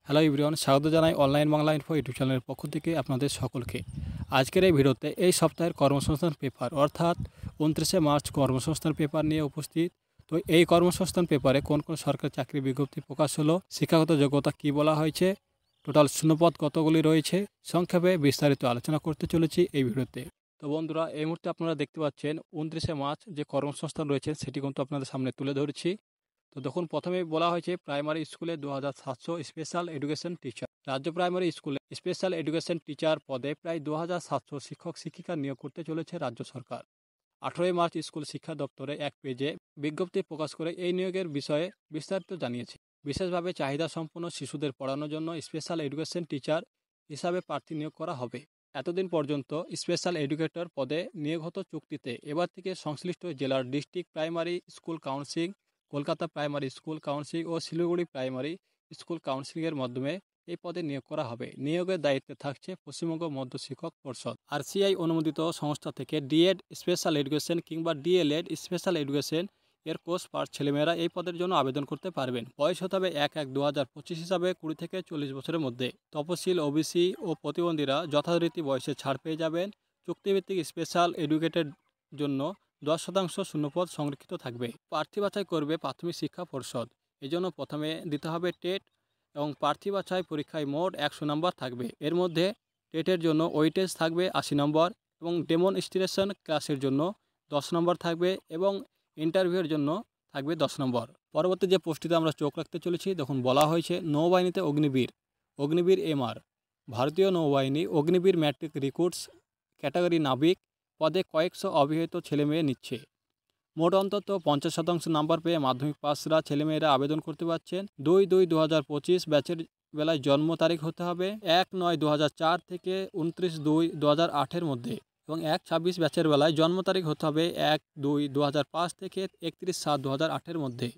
Hello everyone, স্বাগত জানাই online Bangla info YouTube চ্যানেলের পক্ষ থেকে আপনাদের সকলকে। আজকের এই ভিডিওতে এই সপ্তাহের কর্মসংস্থান পেপার অর্থাৎ 29শে মার্চ কর্মসংস্থান পেপার নিয়ে উপস্থিত। তো এই কর্মসংস্থান পেপারে কোন কোন সরকারি চাকরি বিজ্ঞপ্তি প্রকাশ হলো, শিক্ষাগত যোগ্যতা কী বলা হয়েছে, টোটাল শূন্যপদ কতগুলি রয়েছে, সংক্ষেপে বিস্তারিত আলোচনা করতে চলেছি এই ভিডিওতে। তো বন্ধুরা, এই মুহূর্তে আপনারা দেখতে পাচ্ছেন 29শে মার্চ যে কর্মসংস্থান রয়েছে সেটি কিন্তু আপনাদের সামনে তুলে ধরেছি। তো দেখুন, প্রথমে বলা হয়েছে প্রাইমারি স্কুলে 2700 স্পেশাল এডুকেশন টিচার। রাজ্য প্রাইমারি স্কুলে স্পেশাল এডুকেশন টিচার পদে প্রায় 2700 শিক্ষক শিক্ষিকা নিয়োগ করতে চলেছে রাজ্য সরকার। 18 মার্চ স্কুল শিক্ষা দপ্তরে এক পেজে বিজ্ঞপ্তি প্রকাশ করে এই নিয়োগের বিষয়ে বিস্তারিত জানিয়েছে। বিশেষভাবে চাহিদা সম্পন্ন শিশুদের পড়ানোর জন্য স্পেশাল এডুকেশন টিচার হিসাবে প্রার্থী নিয়োগ করা হবে। এতদিন পর্যন্ত স্পেশাল এডুকেটর পদে নিয়োগ হতো চুক্তিতে। এবার থেকে সংশ্লিষ্ট জেলার district primary school council, Kolkata primary school council ও শিলিগুড়ি প্রাইমারি স্কুল কাউন্সিলের মাধ্যমে এই পদে নিয়োগ করা হবে। নিয়োগের দায়িত্বে থাকছে পশ্চিমবঙ্গ মধ্য শিক্ষক পর্ষদ। আরসিআই অনুমোদিত সংস্থা থেকে ডিএড স্পেশাল এডুকেশন কিংবা ডিএলএড স্পেশাল এডুকেশন এর কোর্স পাস ছেলেমেয়েরা এই পদের জন্য আবেদন করতে পারবেন। বয়স হতে হবে 1/1/2025 হিসাবে 20 থেকে 40 বছরের মধ্যে। তপশিল, ওবিসি ও প্রতিবন্ধীরা যথারীতি বয়সে ছাড় পেয়ে যাবেন। চুক্তিভিত্তিক স্পেশাল এডুকেটেড জন্য 10% শূন্যপদ সংরক্ষিত থাকবে। প্রার্থী বাছাই করবে প্রাথমিক শিক্ষা পর্ষদ। এজন্য প্রথমে দিতে হবে টেট এবং প্রার্থী বাছাই পরীক্ষায় মোট 100 নম্বর থাকবে। এর মধ্যে টেটের জন্য ওয়েটেজ থাকবে 80 নম্বর এবং ডেমনস্ট্রেশন ক্লাসের জন্য 10 নম্বর থাকবে এবং ইন্টারভিউয়ের জন্য থাকবে 10 নম্বর। পরবর্তী যে পোস্টটিতে আমরা চোখ রাখতে চলেছি, দেখুন বলা হয়েছে নৌবাহিনীতে অগ্নিবীর এমআর। ভারতীয় নৌবাহিনী অগ্নিবীর ম্যাট্রিক রিক্রুটস ক্যাটাগরি নাবিক পদে কয়েকশো অবিবাহিত ছেলেমেয়ে নিচ্ছে। মোট অন্তত 50% নাম্বার পেয়ে মাধ্যমিক পাসরা ছেলেমেয়েরা আবেদন করতে পারছেন। 2/2/2025 ব্যাচের বেলায় জন্ম তারিখ হতে হবে 1/9/2004 থেকে 29/2/2008 মধ্যে এবং 1/26 ব্যাচের বেলায় জন্ম তারিখ হতে হবে 1/2/2005 থেকে 31/7/2008 মধ্যে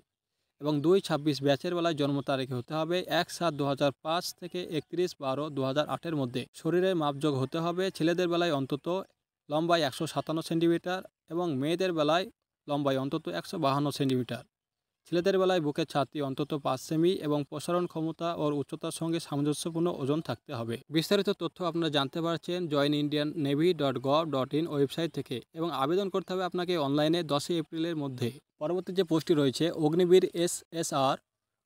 এবং 2/26 ব্যাচের বেলায় জন্ম তারিখ হতে হবে 1/7/2005 থেকে 31/12/2008 মধ্যে। শরীরের মাপযোগ হতে হবে ছেলেদের বেলায় অন্তত লম্বায় 157 সেন্টিমিটার এবং মেয়েদের বেলায় লম্বায় অন্তত 152 সেন্টিমিটার। ছেলেদের বেলায় বুকের ছাতি অন্তত 5 সেমি এবং প্রসারণ ক্ষমতা ও উচ্চতার সঙ্গে সামঞ্জস্যপূর্ণ ওজন থাকতে হবে। বিস্তারিত তথ্য আপনারা জানতে পারছেন joinindiannavy.gov.in ওয়েবসাইট থেকে এবং আবেদন করতে হবে আপনাকে অনলাইনে 10 এপ্রিলের মধ্যে। পরবর্তী যে পোস্টটি রয়েছে অগ্নিবীর এসএসআর।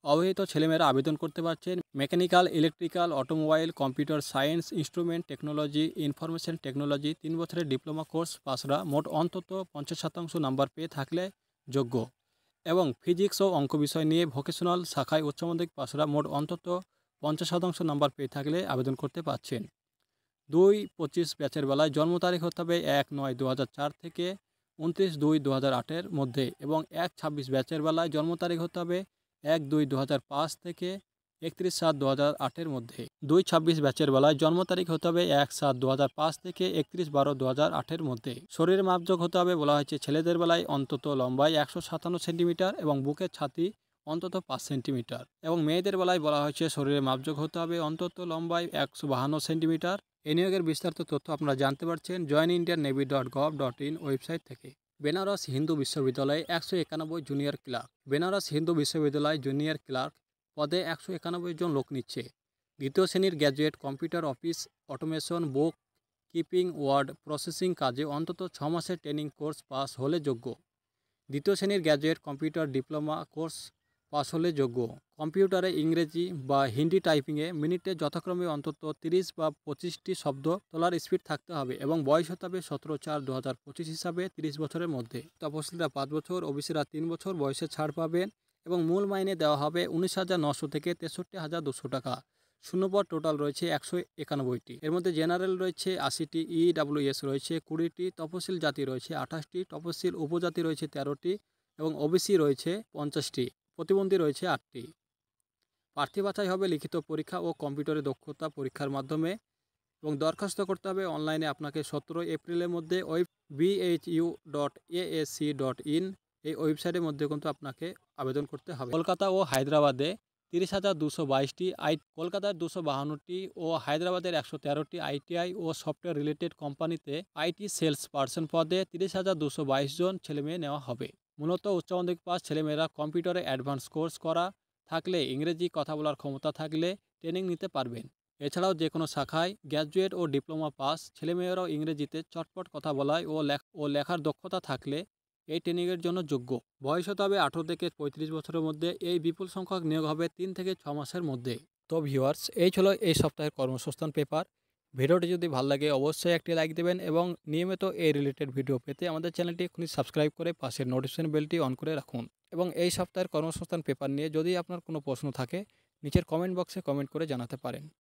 অবহিত ছেলেমেয়েরা আবেদন করতে পারছেন mechanical, electrical, automobile, computer science, instrument technology, information technology 3 বছরের ডিপ্লোমা কোর্স পাসরা মোট অন্তত 50% নাম্বার পেয়ে থাকলে যোগ্য এবং ফিজিক্স ও অঙ্ক বিষয় নিয়ে ভোকেশনাল শাখায় উচ্চ মাধ্যমিক পাসরা মোট অন্তত 50% নাম্বার পেয়ে থাকলে আবেদন করতে পারছেন। 2/25 ব্যাচের বেলায় জন্ম তারিখ হতে হবে 1/9/2004 থেকে 29/2/2008 মধ্যে এবং 1/26 ব্যাচের বেলায় জন্ম তারিখ হতে হবে 1/2/2005 থেকে 31/7/2008 মধ্যে। 2/26 ব্যাচের বেলায় জন্ম তারিখ হতে হবে 1/7/2005 থেকে 31/12/2008 মধ্যে। শরীরের মাপযোগ হতে হবে বলা হয়েছে ছেলেদের বেলায় অন্তত লম্বায় 157 সেন্টিমিটার এবং বুকের ছাতি অন্তত 5 সেন্টিমিটার এবং মেয়েদের বেলায় বলা হয়েছে শরীরের মাপযোগ হতে হবে অন্তত লম্বায় 152 সেন্টিমিটার। এই নিয়োগের বিস্তারিত তথ্য আপনারা জানতে পারছেন joinindiannavy.gov.in ওয়েবসাইট থেকে। বেনারস হিন্দু বিশ্ববিদ্যালয়ে 191 জুনিয়র ক্লার্ক। বেনারস হিন্দু বিশ্ববিদ্যালয় জুনিয়র ক্লার্ক পদে 191 জন লোক নিচ্ছে। দ্বিতীয় শ্রেণীর graduate computer office automation, book keeping, word processing কাজে অন্তত 6 মাসের ট্রেনিং কোর্স পাস হলে যোগ্য। দ্বিতীয় শ্রেণীর graduate computer diploma course pass হলে যোগ্য। কম্পিউটারে ইংরেজি বা হিন্দি টাইপিংয়ে মিনিটে যথাক্রমে অন্তত 30 বা 25টি শব্দ তোলার স্পিড থাকতে হবে এবং বয়স হতে হবে 17/4/2025 হিসাবে 30 বছরের মধ্যে। তপশিলরা 5 বছর, ওবিসিরা 3 বছর বয়সে ছাড় পাবেন এবং মূল মাইনে দেওয়া হবে 19,900 থেকে 63,200 টাকা। শূন্যপদ টোটাল রয়েছে 191টি। এর মধ্যে জেনারেল রয়েছে 80টি, ইডব্লিউএস রয়েছে 20টি, তপশিল জাতি রয়েছে 28টি, তপশিল উপজাতি রয়েছে 13টি এবং ওবিসি রয়েছে 50টি, প্রতিবন্ধী রয়েছে 8টি। প্রার্থী বাছাই হবে লিখিত পরীক্ষা ও কম্পিউটারে দক্ষতা পরীক্ষার মাধ্যমে এবং দরখাস্ত করতে হবে অনলাইনে আপনাকে 17 এপ্রিলের মধ্যে bhu.asc.in এই ওয়েবসাইটের মধ্যে কিন্তু আপনাকে আবেদন করতে হবে। কলকাতা ও হায়দ্রাবাদে 30,222টি, কলকাতার 252টি ও হায়দ্রাবাদের 113টি আইটিআই ও সফটওয়্যার রিলেটেড কোম্পানিতে আইটি সেলস পার্সন পদে 30,222 জন ছেলেমেয়ে নেওয়া হবে। মূলত উচ্চ মাধ্যমিক পাস ছেলেমেয়েরা কম্পিউটারে অ্যাডভান্স কোর্স করা থাকলে, ইংরেজি কথা বলার ক্ষমতা থাকলে ট্রেনিং নিতে পারবেন। এছাড়াও যে কোনো শাখায় গ্র্যাজুয়েট ও ডিপ্লোমা পাস ছেলেমেয়েরাও ইংরেজিতে চটপট কথা বলায় ও লেখার দক্ষতা থাকলে এই ট্রেনিংয়ের জন্য যোগ্য। বয়স হতে হবে 18 থেকে 35 বছরের মধ্যে। এই বিপুল সংখ্যক নিয়োগ হবে 3 থেকে 6 মাসের মধ্যে। তো ভিউয়ার্স, এই ছিল এই সপ্তাহের কর্মসংস্থান পেপার। ভিডিওটি যদি ভালো লাগে অবশ্যই একটি লাইক দেবেন এবং নিয়মিত এই রিলেটেড ভিডিও পেতে আমাদের চ্যানেলটি এখনই সাবস্ক্রাইব করে পাশের নোটিফিকেশন বেলটি অন করে রাখুন। এবং এই সপ্তাহের কর্মসংস্থান পেপার নিয়ে যদি আপনার কোনো প্রশ্ন থাকে নিচের কমেন্ট বক্সে কমেন্ট করে জানাতে পারেন।